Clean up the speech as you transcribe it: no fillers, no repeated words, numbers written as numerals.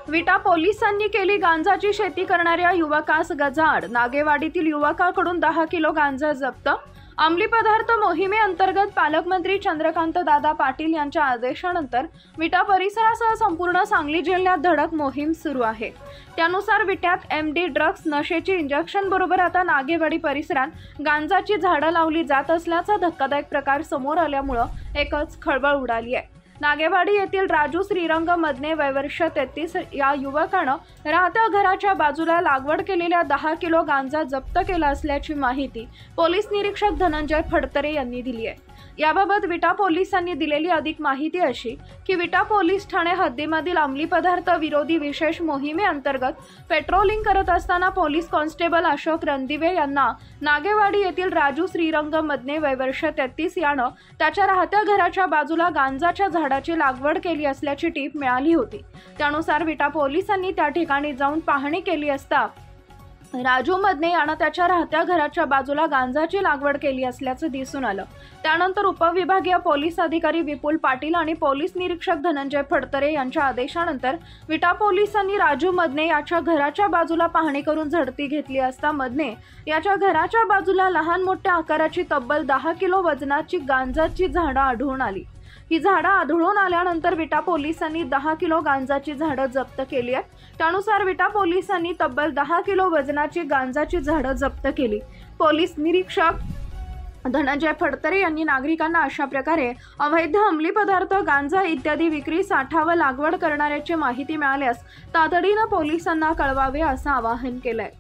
विटा पोलिसांनी केली गांजाची शेती करणाऱ्या युवकास गजाआड। नागेवाडीतील युवकाकडून 10 किलो गांजा जप्त। अंमली पदार्थ मोहिमेअंतर्गत पालकमंत्री चंद्रकांत दादा पाटील यांच्या आदेशानंतर विटा परिसरासह संपूर्ण सांगली जिल्ह्यात धडक मोहीम सुरू आहे। त्यानुसार विट्यात MD ड्रग्ज नशेची इंजेक्शन बरोबर आता नागेवाडी परिसरात गांजाची झाडं लावली जात असल्याचा धक्कादायक प्रकार समोर आल्यामुळे एकच खळबळ उडाली आहे। नागेवाडी येथील राजू श्रीरंग मदने वय वर्ष 33 या युवकानं राहत्या घराच्या बाजूला लागवड केलेल्या 10 किलो गांजा जप्त केला असल्याची माहिती पोलीस निरीक्षक धनंजय फडतरे यांनी दिली आहे। याबाबत विटा पोलिसांनी दिलेली अधिक माहिती अशी की विटा पोलीस ठाणे हद्दीमधील अंमली पदार्थ विरोधी विशेष मोहिमेअंतर्गत पेट्रोलिंग करत असताना पोलीस कॉन्स्टेबल अशोक रणदिवे यांना नागेवाडी येथील राजू श्रीरंग मदने वय वर्ष 33 यानं त्याच्या राहत्या घराच्या बाजूला गांजाच्या झाडाची लागवड केली असल्याची टीप मिळाली होती। त्यानुसार विटा पोलिसांनी त्या ठिकाणी जाऊन पाहणी केली असता राजू मदने यानं त्याच्या राहत्या घराच्या बाजूला गांजाची लागवड केली असल्याचं दिसून आलं। त्यानंतर उपविभागीय पोलीस अधिकारी विपुल पाटील आणि पोलीस निरीक्षक धनंजय फडतरे यांच्या आदेशानंतर विटा पोलिसांनी राजू मदने याच्या घराच्या बाजूला पाहणी करून झडती घेतली असता मदने याच्या घराच्या बाजूला लहान मोठ्या आकाराची तब्बल 10 किलो वजनाची गांजाची झाडं आढळून आली। ही झाडं आढळून आल्यानंतर विटा पोलिसांनी 10 किलो गांजाची झाडं जप्त केली आहेत। त्यानुसार विटा पोलिसांनी तब्बल 10 किलो वजनाची गांजाची झाडं जप्त केली। पोलीस निरीक्षक धनंजय फडतरे यांनी नागरिकांना अशा प्रकारे अवैध अंमली पदार्थ गांजा इत्यादी विक्री साठा व लागवड करणाऱ्याची माहिती मिळाल्यास तातडीनं पोलिसांना कळवावे असं आवाहन केलंय।